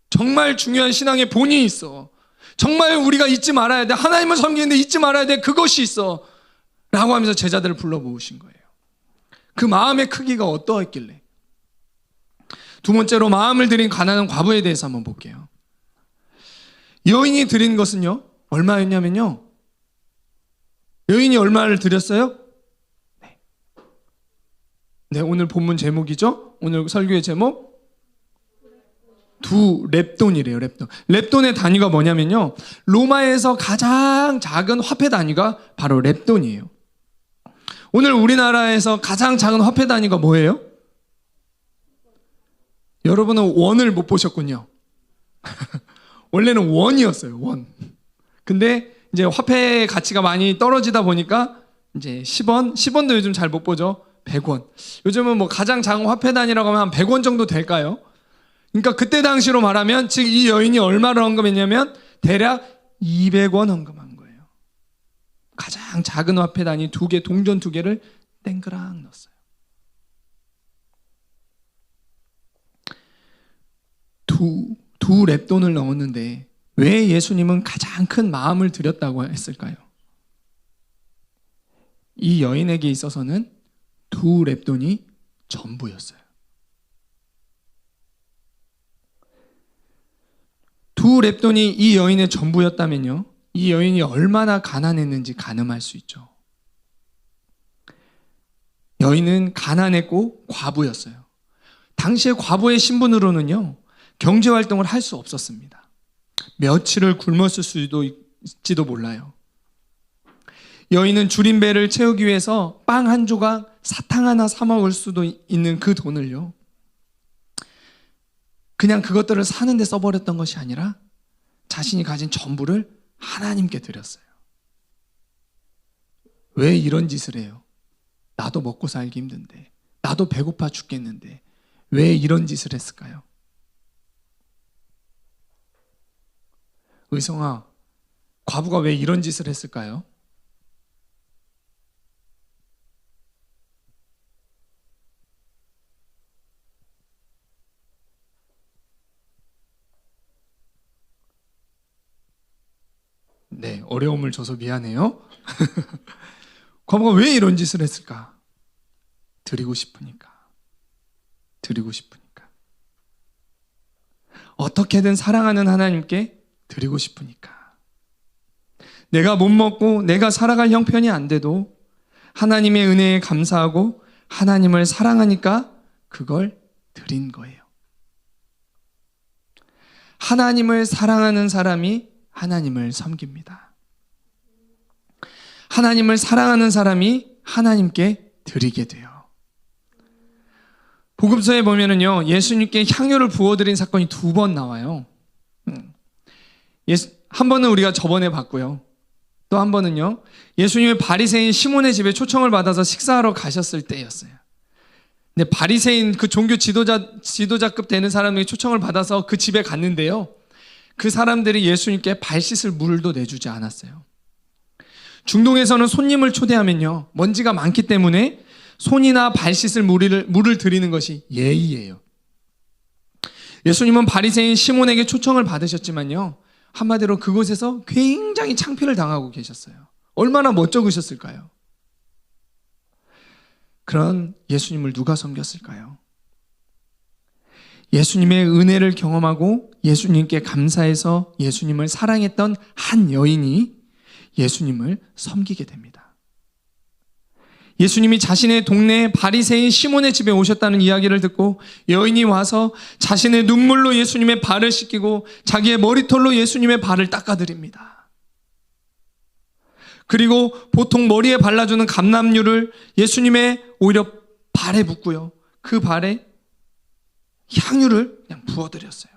정말 중요한 신앙의 본이 있어. 정말 우리가 잊지 말아야 돼. 하나님을 섬기는데 잊지 말아야 돼. 그것이 있어. 라고 하면서 제자들을 불러 모으신 거예요. 그 마음의 크기가 어떠했길래? 두 번째로 마음을 들인 가난한 과부에 대해서 한번 볼게요. 여인이 드린 것은요, 얼마였냐면요, 여인이 얼마를 드렸어요? 네, 오늘 본문 제목이죠. 오늘 설교의 제목, 두 렙돈이래요. 렙돈의 단위가 뭐냐면요, 로마에서 가장 작은 화폐 단위가 바로 렙돈이에요. 오늘 우리나라에서 가장 작은 화폐 단위가 뭐예요? 여러분은 원을 못 보셨군요. 원래는 원이었어요, 원. 근데 이제 화폐 가치가 많이 떨어지다 보니까 이제 10원도 요즘 잘 못 보죠. 100원. 요즘은 뭐 가장 작은 화폐 단위라고 하면 한 100원 정도 될까요? 그러니까 그때 당시로 말하면, 즉 이 여인이 얼마를 헌금했냐면 대략 200원 헌금한 거예요. 가장 작은 화폐 단위 두 개, 동전 두 개를 땡그랑 넣었어요. 두 렙돈을 넣었는데 왜 예수님은 가장 큰 마음을 드렸다고 했을까요? 이 여인에게 있어서는 두 렙돈이 전부였어요. 두 렙돈이 이 여인의 전부였다면요, 이 여인이 얼마나 가난했는지 가늠할 수 있죠. 여인은 가난했고 과부였어요. 당시의 과부의 신분으로는요, 경제활동을 할 수 없었습니다. 며칠을 굶었을 수도 있지도 몰라요. 여인은 줄인 배를 채우기 위해서 빵 한 조각, 사탕 하나 사 먹을 수도 있는 그 돈을요, 그냥 그것들을 사는데 써버렸던 것이 아니라 자신이 가진 전부를 하나님께 드렸어요. 왜 이런 짓을 해요? 나도 먹고 살기 힘든데, 나도 배고파 죽겠는데 왜 이런 짓을 했을까요? 의성아, 과부가 왜 이런 짓을 했을까요? 네, 어려움을 줘서 미안해요. 과부가 왜 이런 짓을 했을까? 드리고 싶으니까. 어떻게든 사랑하는 하나님께 드리고 싶으니까. 내가 못 먹고 내가 살아갈 형편이 안 돼도 하나님의 은혜에 감사하고 하나님을 사랑하니까 그걸 드린 거예요. 하나님을 사랑하는 사람이 하나님을 섬깁니다. 하나님을 사랑하는 사람이 하나님께 드리게 돼요. 복음서에 보면은요, 예수님께 향유를 부어드린 사건이 2번 나와요. 한 번은 우리가 저번에 봤고요. 또 한 번은요, 예수님의 바리새인 시몬의 집에 초청을 받아서 식사하러 가셨을 때였어요. 근데 바리새인 그 종교 지도자급 되는 사람에게 초청을 받아서 그 집에 갔는데요, 그 사람들이 예수님께 발 씻을 물도 내주지 않았어요. 중동에서는 손님을 초대하면요, 먼지가 많기 때문에 손이나 발 씻을 물을 드리는 것이 예의예요. 예수님은 바리새인 시몬에게 초청을 받으셨지만요, 한마디로 그곳에서 굉장히 창피를 당하고 계셨어요. 얼마나 멋쩍으셨을까요? 그런 예수님을 누가 섬겼을까요? 예수님의 은혜를 경험하고 예수님께 감사해서 예수님을 사랑했던 한 여인이 예수님을 섬기게 됩니다. 예수님이 자신의 동네 바리새인 시몬의 집에 오셨다는 이야기를 듣고 여인이 와서 자신의 눈물로 예수님의 발을 씻기고 자기의 머리털로 예수님의 발을 닦아드립니다. 그리고 보통 머리에 발라주는 감람유를 예수님의 오히려 발에 붓고요, 그 발에 향유를 그냥 부어드렸어요.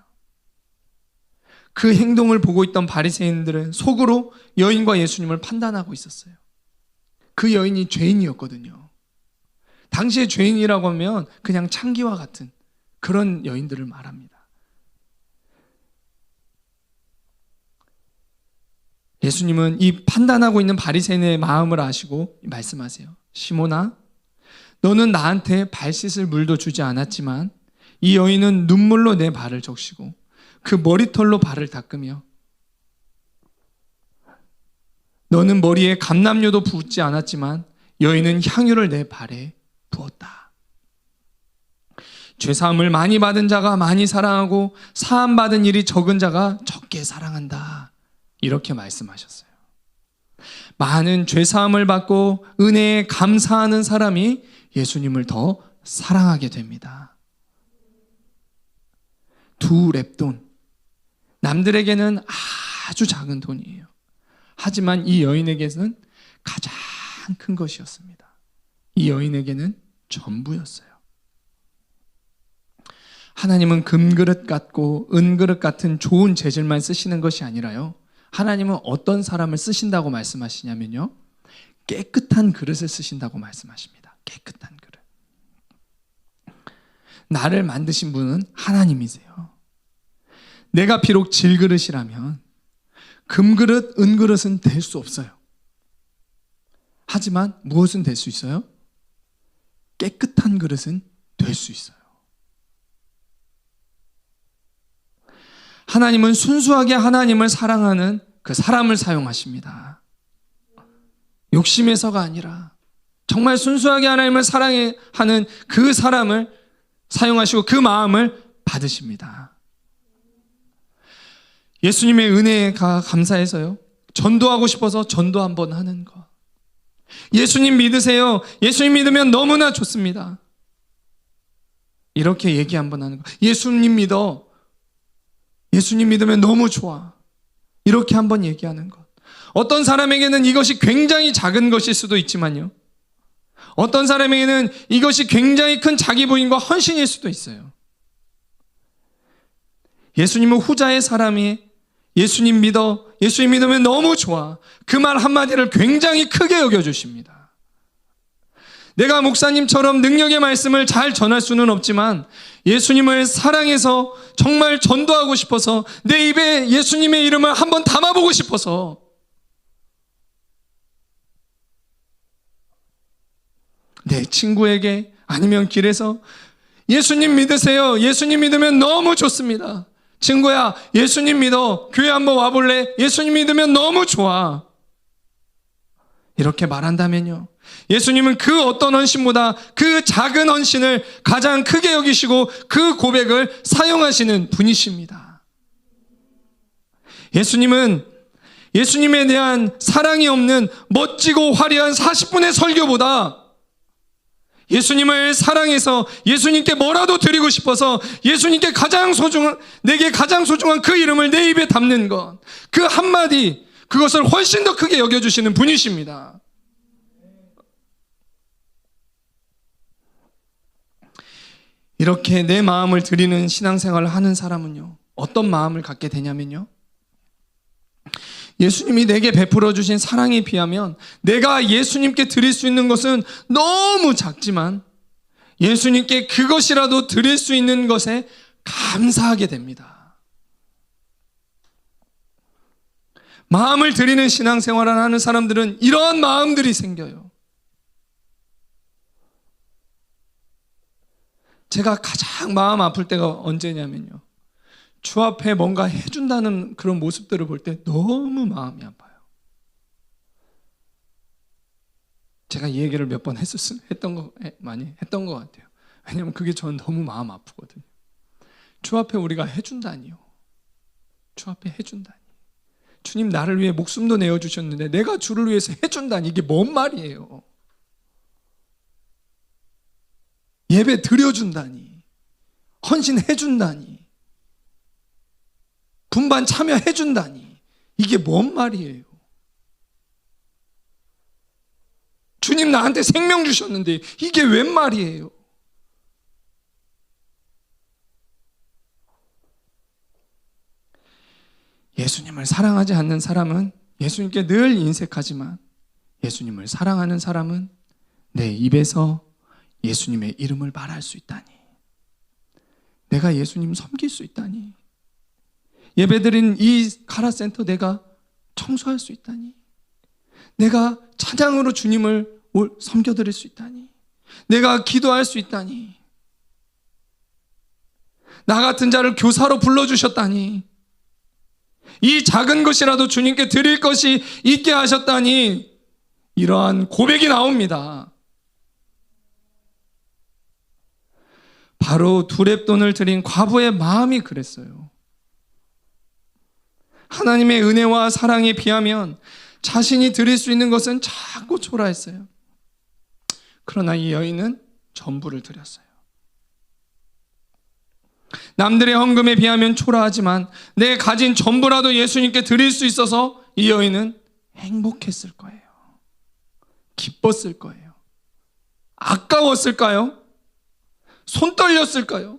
그 행동을 보고 있던 바리새인들은 속으로 여인과 예수님을 판단하고 있었어요. 그 여인이 죄인이었거든요. 당시에 죄인이라고 하면 그냥 창기와 같은 그런 여인들을 말합니다. 예수님은 이 판단하고 있는 바리새인의 마음을 아시고 말씀하세요. 시몬아, 너는 나한테 발 씻을 물도 주지 않았지만 이 여인은 눈물로 내 발을 적시고 그 머리털로 발을 닦으며 너는 머리에 감람유도 붓지 않았지만 여인은 향유를 내 발에 부었다. 죄사함을 많이 받은 자가 많이 사랑하고 사함받은 일이 적은 자가 적게 사랑한다. 이렇게 말씀하셨어요. 많은 죄사함을 받고 은혜에 감사하는 사람이 예수님을 더 사랑하게 됩니다. 2렙돈, 남들에게는 아주 작은 돈이에요. 하지만 이 여인에게는 가장 큰 것이었습니다. 이 여인에게는 전부였어요. 하나님은 금그릇 같고 은그릇 같은 좋은 재질만 쓰시는 것이 아니라요, 하나님은 어떤 사람을 쓰신다고 말씀하시냐면요, 깨끗한 그릇을 쓰신다고 말씀하십니다. 깨끗한 그릇. 나를 만드신 분은 하나님이세요. 내가 비록 질그릇이라면 금그릇, 은그릇은 될 수 없어요. 하지만 무엇은 될 수 있어요? 깨끗한 그릇은 될 수 있어요. 하나님은 순수하게 하나님을 사랑하는 그 사람을 사용하십니다. 욕심에서가 아니라 정말 순수하게 하나님을 사랑하는 그 사람을 사용하시고 그 마음을 받으십니다. 예수님의 은혜가 감사해서요, 전도하고 싶어서 전도 한번 하는 것. 예수님 믿으세요. 예수님 믿으면 너무나 좋습니다. 이렇게 얘기 한번 하는 것. 예수님 믿어. 예수님 믿으면 너무 좋아. 이렇게 한번 얘기하는 것. 어떤 사람에게는 이것이 굉장히 작은 것일 수도 있지만요, 어떤 사람에게는 이것이 굉장히 큰 자기 부인과 헌신일 수도 있어요. 예수님은 후자의 사람이 예수님 믿어, 예수님 믿으면 너무 좋아, 그 말 한마디를 굉장히 크게 여겨주십니다. 내가 목사님처럼 능력의 말씀을 잘 전할 수는 없지만 예수님을 사랑해서 정말 전도하고 싶어서 내 입에 예수님의 이름을 한번 담아보고 싶어서 내 친구에게 아니면 길에서 예수님 믿으세요. 예수님 믿으면 너무 좋습니다. 친구야, 예수님 믿어. 교회 한번 와볼래? 예수님 믿으면 너무 좋아. 이렇게 말한다면요, 예수님은 그 어떤 헌신보다 그 작은 헌신을 가장 크게 여기시고 그 고백을 사용하시는 분이십니다. 예수님은 예수님에 대한 사랑이 없는 멋지고 화려한 40분의 설교보다 예수님을 사랑해서 예수님께 뭐라도 드리고 싶어서 예수님께 내게 가장 소중한 그 이름을 내 입에 담는 것, 그 한마디, 그것을 훨씬 더 크게 여겨주시는 분이십니다. 이렇게 내 마음을 드리는 신앙생활을 하는 사람은요, 어떤 마음을 갖게 되냐면요, 예수님이 내게 베풀어 주신 사랑에 비하면 내가 예수님께 드릴 수 있는 것은 너무 작지만 예수님께 그것이라도 드릴 수 있는 것에 감사하게 됩니다. 마음을 드리는 신앙생활을 하는 사람들은 이러한 마음들이 생겨요. 제가 가장 마음 아플 때가 언제냐면요, 주 앞에 뭔가 해준다는 그런 모습들을 볼 때 너무 마음이 아파요. 제가 이 얘기를 몇 번 많이 했던 것 같아요. 왜냐하면 그게 저는 너무 마음 아프거든요. 주 앞에 우리가 해준다니요. 주 앞에 해준다니. 주님 나를 위해 목숨도 내어주셨는데 내가 주를 위해서 해준다니, 이게 뭔 말이에요. 예배 드려준다니, 헌신해준다니, 분반 참여해준다니, 이게 뭔 말이에요. 주님 나한테 생명 주셨는데 이게 웬 말이에요. 예수님을 사랑하지 않는 사람은 예수님께 늘 인색하지만 예수님을 사랑하는 사람은 내 입에서 예수님의 이름을 말할 수 있다니, 내가 예수님 섬길 수 있다니, 예배드린 이 카라센터 내가 청소할 수 있다니, 내가 찬양으로 주님을 섬겨드릴 수 있다니, 내가 기도할 수 있다니, 나 같은 자를 교사로 불러주셨다니, 이 작은 것이라도 주님께 드릴 것이 있게 하셨다니, 이러한 고백이 나옵니다. 바로 두 렙돈을 드린 과부의 마음이 그랬어요. 하나님의 은혜와 사랑에 비하면 자신이 드릴 수 있는 것은 작고 초라했어요. 그러나 이 여인은 전부를 드렸어요. 남들의 헌금에 비하면 초라하지만 내 가진 전부라도 예수님께 드릴 수 있어서 이 여인은 행복했을 거예요. 기뻤을 거예요. 아까웠을까요? 손 떨렸을까요?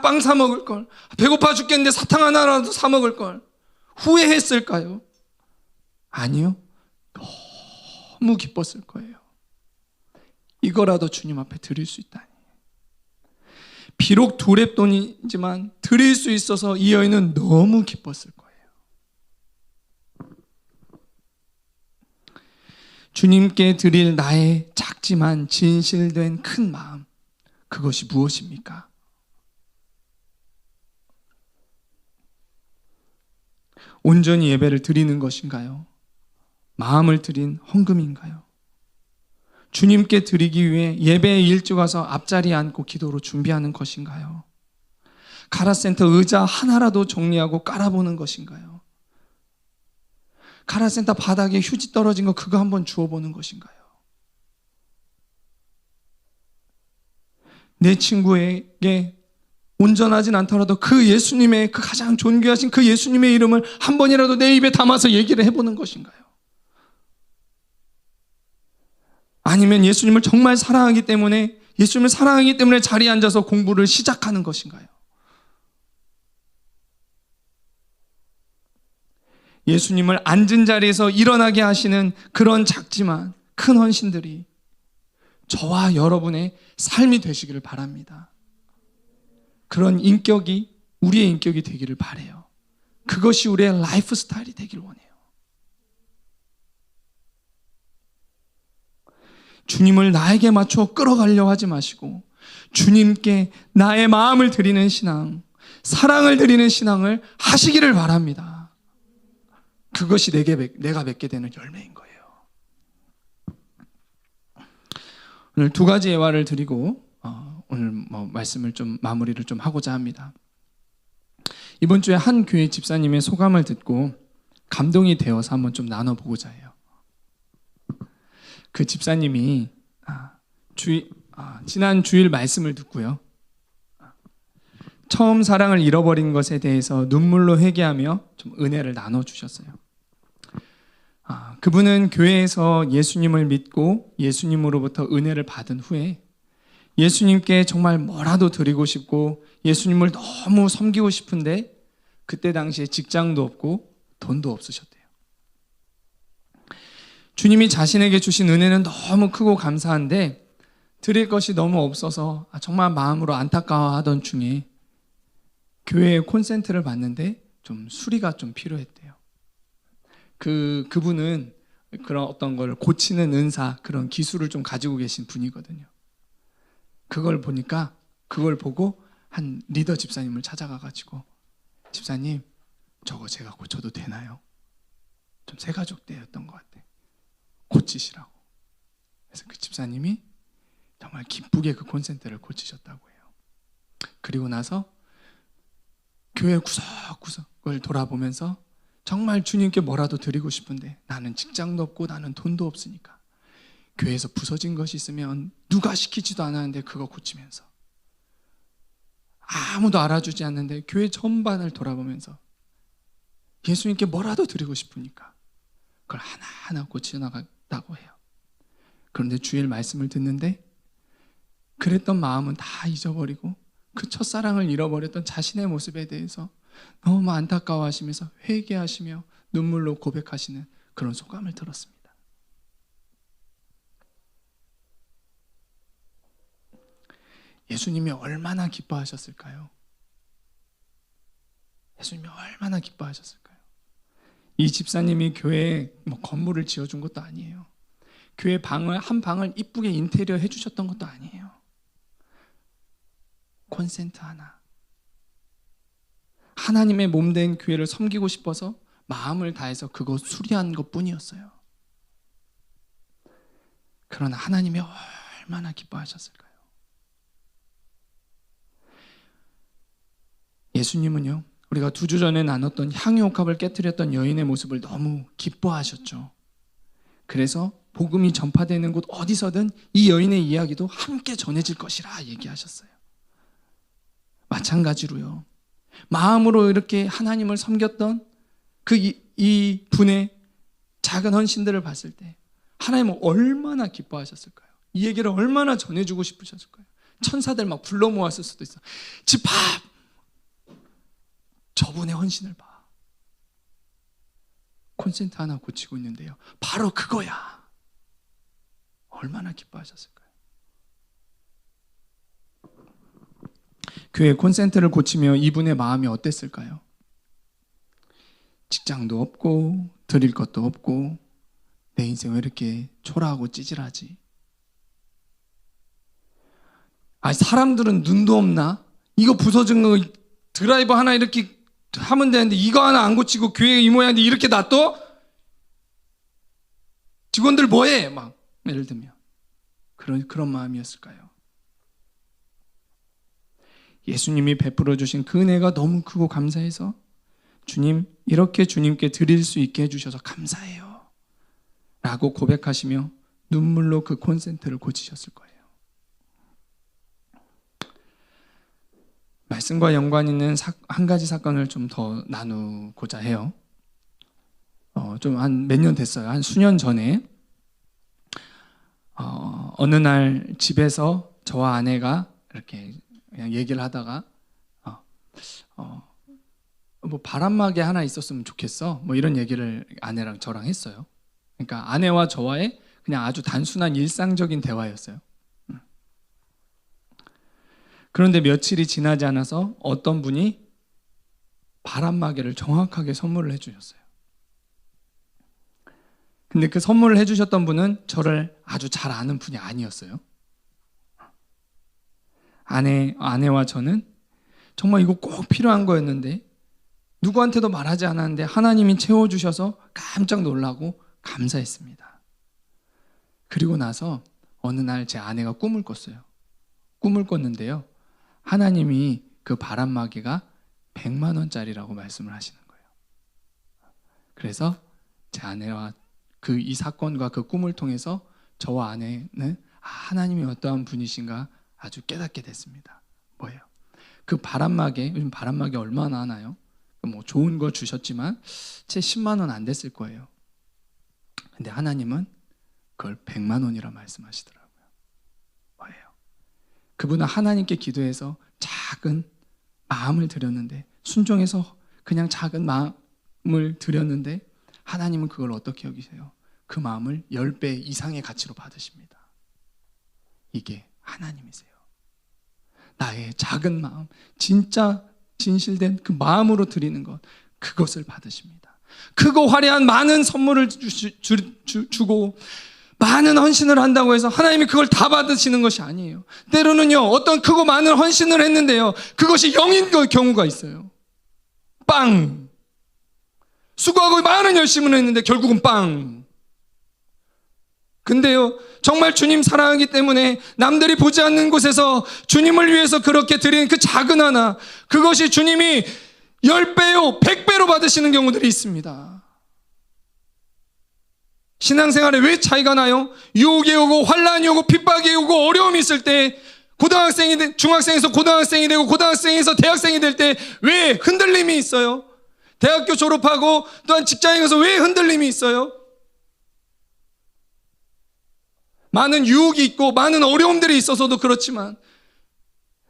빵 사 먹을 걸, 배고파 죽겠는데 사탕 하나라도 사 먹을 걸, 후회했을까요? 아니요. 너무 기뻤을 거예요. 이거라도 주님 앞에 드릴 수 있다니. 비록 두 렙돈이지만 드릴 수 있어서 이 여인은 너무 기뻤을 거예요. 주님께 드릴 나의 작지만 진실된 큰 마음, 그것이 무엇입니까? 온전히 예배를 드리는 것인가요? 마음을 드린 헌금인가요? 주님께 드리기 위해 예배에 일찍 와서 앞자리에 앉고 기도로 준비하는 것인가요? 카라센터 의자 하나라도 정리하고 깔아보는 것인가요? 카라센터 바닥에 휴지 떨어진 거 그거 한번 주워보는 것인가요? 내 친구에게 온전하진 않더라도 그 예수님의, 그 가장 존귀하신 그 예수님의 이름을 한 번이라도 내 입에 담아서 얘기를 해보는 것인가요? 아니면 예수님을 정말 사랑하기 때문에 자리에 앉아서 공부를 시작하는 것인가요? 예수님을 앉은 자리에서 일어나게 하시는 그런 작지만 큰 헌신들이 저와 여러분의 삶이 되시기를 바랍니다. 그런 인격이 우리의 인격이 되기를 바라요. 그것이 우리의 라이프 스타일이 되길 원해요. 주님을 나에게 맞춰 끌어가려고 하지 마시고 주님께 나의 마음을 드리는 신앙, 사랑을 드리는 신앙을 하시기를 바랍니다. 그것이 내가 맺게 되는 열매인 거예요. 오늘 두 가지 예화를 드리고 오늘 말씀을 좀 마무리를 좀 하고자 합니다. 이번 주에 한 교회 집사님의 소감을 듣고 감동이 되어서 한번 좀 나눠보고자 해요. 그 집사님이 지난 주일 말씀을 듣고요, 처음 사랑을 잃어버린 것에 대해서 눈물로 회개하며 좀 은혜를 나눠주셨어요. 그분은 교회에서 예수님을 믿고 예수님으로부터 은혜를 받은 후에 예수님께 정말 뭐라도 드리고 싶고 예수님을 너무 섬기고 싶은데 그때 당시에 직장도 없고 돈도 없으셨대요. 주님이 자신에게 주신 은혜는 너무 크고 감사한데 드릴 것이 너무 없어서 정말 마음으로 안타까워하던 중에 교회에 콘센트를 받는데 좀 수리가 좀 필요했대요. 그분은 그런 어떤 걸 고치는 은사, 그런 기술을 좀 가지고 계신 분이거든요. 그걸 보고 한 리더 집사님을 찾아가가지고, 집사님, 저거 제가 고쳐도 되나요? 좀 새가족 때였던 것 같아. 고치시라고. 그래서 그 집사님이 정말 기쁘게 그 콘센트를 고치셨다고 해요. 그리고 나서 교회 구석구석을 돌아보면서 정말 주님께 뭐라도 드리고 싶은데 나는 직장도 없고 나는 돈도 없으니까 교회에서 부서진 것이 있으면 누가 시키지도 않았는데 그거 고치면서, 아무도 알아주지 않는데 교회 전반을 돌아보면서 예수님께 뭐라도 드리고 싶으니까 그걸 하나하나 고쳐나갔다고 해요. 그런데 주일 말씀을 듣는데 그랬던 마음은 다 잊어버리고 그 첫사랑을 잃어버렸던 자신의 모습에 대해서 너무 안타까워하시면서 회개하시며 눈물로 고백하시는 그런 소감을 들었습니다. 예수님이 얼마나 기뻐하셨을까요? 예수님이 얼마나 기뻐하셨을까요? 이 집사님이 교회에 건물을 지어준 것도 아니에요. 교회 한 방을 이쁘게 인테리어 해주셨던 것도 아니에요. 콘센트 하나. 하나님의 몸된 교회를 섬기고 싶어서 마음을 다해서 그거 수리한 것뿐이었어요. 그러나 하나님이 얼마나 기뻐하셨을까요? 예수님은요, 우리가 2주 전에 나눴던 향유옥합을 깨뜨렸던 여인의 모습을 너무 기뻐하셨죠. 그래서 복음이 전파되는 곳 어디서든 이 여인의 이야기도 함께 전해질 것이라 얘기하셨어요. 마찬가지로요, 마음으로 이렇게 하나님을 섬겼던 이 분의 작은 헌신들을 봤을 때 하나님은 얼마나 기뻐하셨을까요? 이 얘기를 얼마나 전해주고 싶으셨을까요? 천사들 막 불러 모았을 수도 있어. 집합! 저분의 헌신을 봐. 콘센트 하나 고치고 있는데요, 바로 그거야. 얼마나 기뻐하셨을까요? 교회 콘센트를 고치며 이분의 마음이 어땠을까요? 직장도 없고 드릴 것도 없고 내 인생 왜 이렇게 초라하고 찌질하지? 사람들은 눈도 없나? 이거 부서진 거 드라이버 하나 이렇게 하면 되는데 이거 하나 안 고치고 교회 이 모양인데 이렇게 놔둬? 직원들 뭐해? 막 예를 들면 그런 마음이었을까요? 예수님이 베풀어 주신 그 은혜가 너무 크고 감사해서 주님, 이렇게 주님께 드릴 수 있게 해주셔서 감사해요 라고 고백하시며 눈물로 그 콘센트를 고치셨을 거예요. 말씀과 연관 있는 한 가지 사건을 좀 더 나누고자 해요. 좀 한 몇 년 됐어요. 한 수년 전에 어느 날 집에서 저와 아내가 이렇게 그냥 얘기를 하다가 뭐 바람막이 하나 있었으면 좋겠어, 뭐 이런 얘기를 아내랑 저랑 했어요. 그러니까 아내와 저와의 그냥 아주 단순한 일상적인 대화였어요. 그런데 며칠이 지나지 않아서 어떤 분이 바람막이를 정확하게 선물을 해주셨어요. 근데 그 선물을 해주셨던 분은 저를 아주 잘 아는 분이 아니었어요. 아내와 저는 정말 이거 꼭 필요한 거였는데 누구한테도 말하지 않았는데 하나님이 채워주셔서 깜짝 놀라고 감사했습니다. 그리고 나서 어느 날 제 아내가 꿈을 꿨어요. 꿈을 꿨는데요, 하나님이 그 바람막이가 100만 원짜리라고 말씀을 하시는 거예요. 그래서 제 아내와 이 사건과 그 꿈을 통해서 저와 아내는 하나님이 어떠한 분이신가 아주 깨닫게 됐습니다. 뭐예요? 그 바람막이, 요즘 바람막이 얼마나 하나요? 뭐 좋은 거 주셨지만 채 10만 원 안 됐을 거예요. 근데 하나님은 그걸 100만 원이라 말씀하시더라고요. 뭐예요? 그분은 하나님께 기도해서 작은 마음을 드렸는데, 순종해서 그냥 작은 마음을 드렸는데 하나님은 그걸 어떻게 여기세요? 그 마음을 10배 이상의 가치로 받으십니다. 이게 하나님이세요. 나의 작은 마음, 진짜 진실된 그 마음으로 드리는 것, 그것을 받으십니다. 크고 화려한 많은 선물을 주고 많은 헌신을 한다고 해서 하나님이 그걸 다 받으시는 것이 아니에요. 때로는요, 어떤 크고 많은 헌신을 했는데요, 그것이 0인 경우가 있어요. 빵! 수고하고 많은 열심을 했는데 결국은 빵! 근데요, 정말 주님 사랑하기 때문에 남들이 보지 않는 곳에서 주님을 위해서 그렇게 드리는 그 작은 하나, 그것이 주님이 10배요, 100배로 받으시는 경우들이 있습니다. 신앙생활에 왜 차이가 나요? 유혹이 오고 환란이 오고 핍박이 오고 어려움이 있을 때, 중학생에서 고등학생이 되고 고등학생에서 대학생이 될 때 왜 흔들림이 있어요? 대학교 졸업하고 또한 직장에 가서 왜 흔들림이 있어요? 많은 유혹이 있고 많은 어려움들이 있어서도 그렇지만,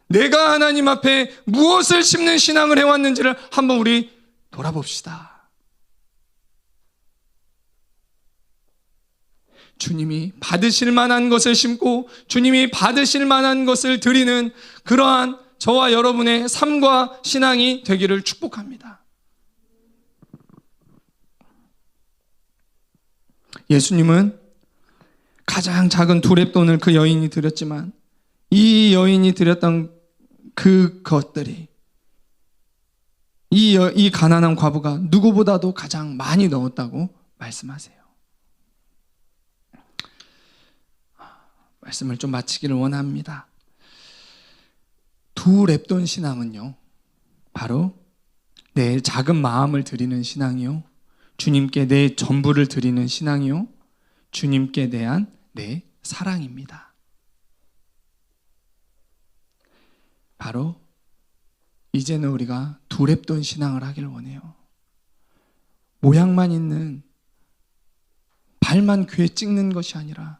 내가 하나님 앞에 무엇을 심는 신앙을 해왔는지를 한번 우리 돌아봅시다. 주님이 받으실 만한 것을 심고 주님이 받으실 만한 것을 드리는 그러한 저와 여러분의 삶과 신앙이 되기를 축복합니다. 예수님은 가장 작은 2렙돈을 그 여인이 드렸지만, 이 여인이 드렸던 그것들이 이 가난한 과부가 누구보다도 가장 많이 넣었다고 말씀하세요. 말씀을 좀 마치기를 원합니다. 2렙돈 신앙은요, 바로 내 작은 마음을 드리는 신앙이요, 주님께 내 전부를 드리는 신앙이요, 주님께 대한 내 사랑입니다. 바로 이제는 우리가 2렙돈 신앙을 하기를 원해요. 모양만 있는, 발만 귀에 찍는 것이 아니라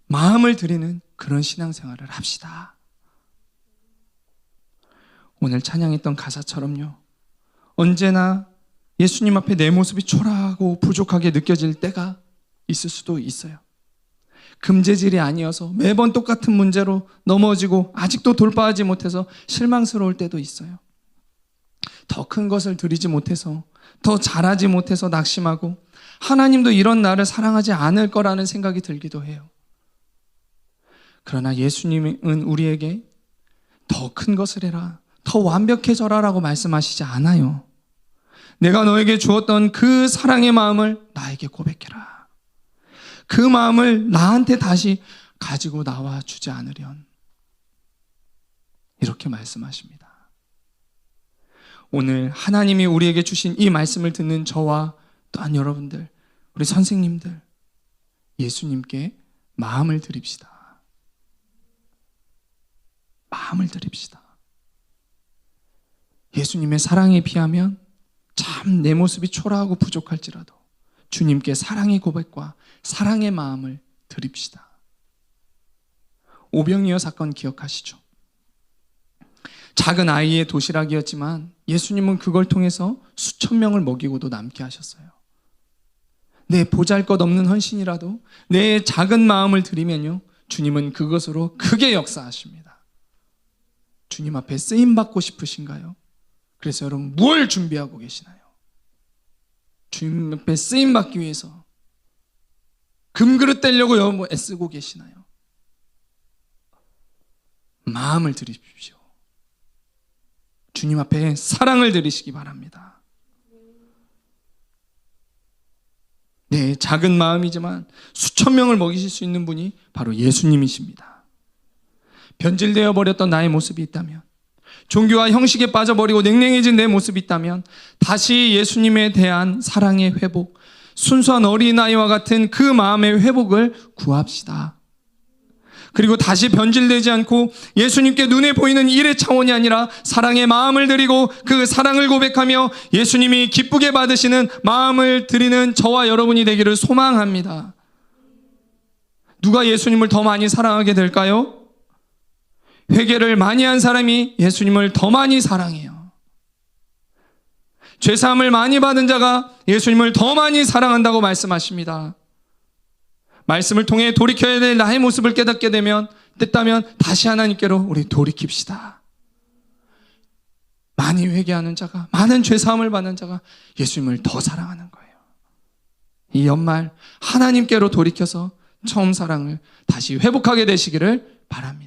마음을 드리는 그런 신앙생활을 합시다. 오늘 찬양했던 가사처럼요, 언제나 예수님 앞에 내 모습이 초라하고 부족하게 느껴질 때가 있을 수도 있어요. 금재질이 아니어서 매번 똑같은 문제로 넘어지고 아직도 돌파하지 못해서 실망스러울 때도 있어요. 더 큰 것을 드리지 못해서, 더 잘하지 못해서 낙심하고 하나님도 이런 나를 사랑하지 않을 거라는 생각이 들기도 해요. 그러나 예수님은 우리에게 더 큰 것을 해라, 더 완벽해져라 라고 말씀하시지 않아요. 내가 너에게 주었던 그 사랑의 마음을 나에게 고백해라. 그 마음을 나한테 다시 가지고 나와 주지 않으련, 이렇게 말씀하십니다. 오늘 하나님이 우리에게 주신 이 말씀을 듣는 저와 또한 여러분들, 우리 선생님들, 예수님께 마음을 드립시다. 마음을 드립시다. 예수님의 사랑에 비하면 참 내 모습이 초라하고 부족할지라도 주님께 사랑의 고백과 사랑의 마음을 드립시다. 오병이어 사건 기억하시죠? 작은 아이의 도시락이었지만 예수님은 그걸 통해서 수천 명을 먹이고도 남게 하셨어요. 내 보잘것없는 헌신이라도 내 작은 마음을 드리면요, 주님은 그것으로 크게 역사하십니다. 주님 앞에 쓰임받고 싶으신가요? 그래서 여러분 뭘 준비하고 계시나요? 주님 앞에 쓰임받기 위해서 금그릇 떼려고 여러분 애쓰고 계시나요? 마음을 드리십시오. 주님 앞에 사랑을 드리시기 바랍니다. 네, 작은 마음이지만 수천 명을 먹이실 수 있는 분이 바로 예수님이십니다. 변질되어 버렸던 나의 모습이 있다면, 종교와 형식에 빠져버리고 냉랭해진 내 모습이 있다면 다시 예수님에 대한 사랑의 회복, 순수한 어린아이와 같은 그 마음의 회복을 구합시다. 그리고 다시 변질되지 않고 예수님께 눈에 보이는 일의 차원이 아니라 사랑의 마음을 드리고 그 사랑을 고백하며 예수님이 기쁘게 받으시는 마음을 드리는 저와 여러분이 되기를 소망합니다. 누가 예수님을 더 많이 사랑하게 될까요? 회개를 많이 한 사람이 예수님을 더 많이 사랑해요. 죄사함을 많이 받은 자가 예수님을 더 많이 사랑한다고 말씀하십니다. 말씀을 통해 돌이켜야 될 나의 모습을 깨닫게 됐다면 다시 하나님께로 우리 돌이킵시다. 많이 회개하는 자가, 많은 죄사함을 받는 자가 예수님을 더 사랑하는 거예요. 이 연말 하나님께로 돌이켜서 처음 사랑을 다시 회복하게 되시기를 바랍니다.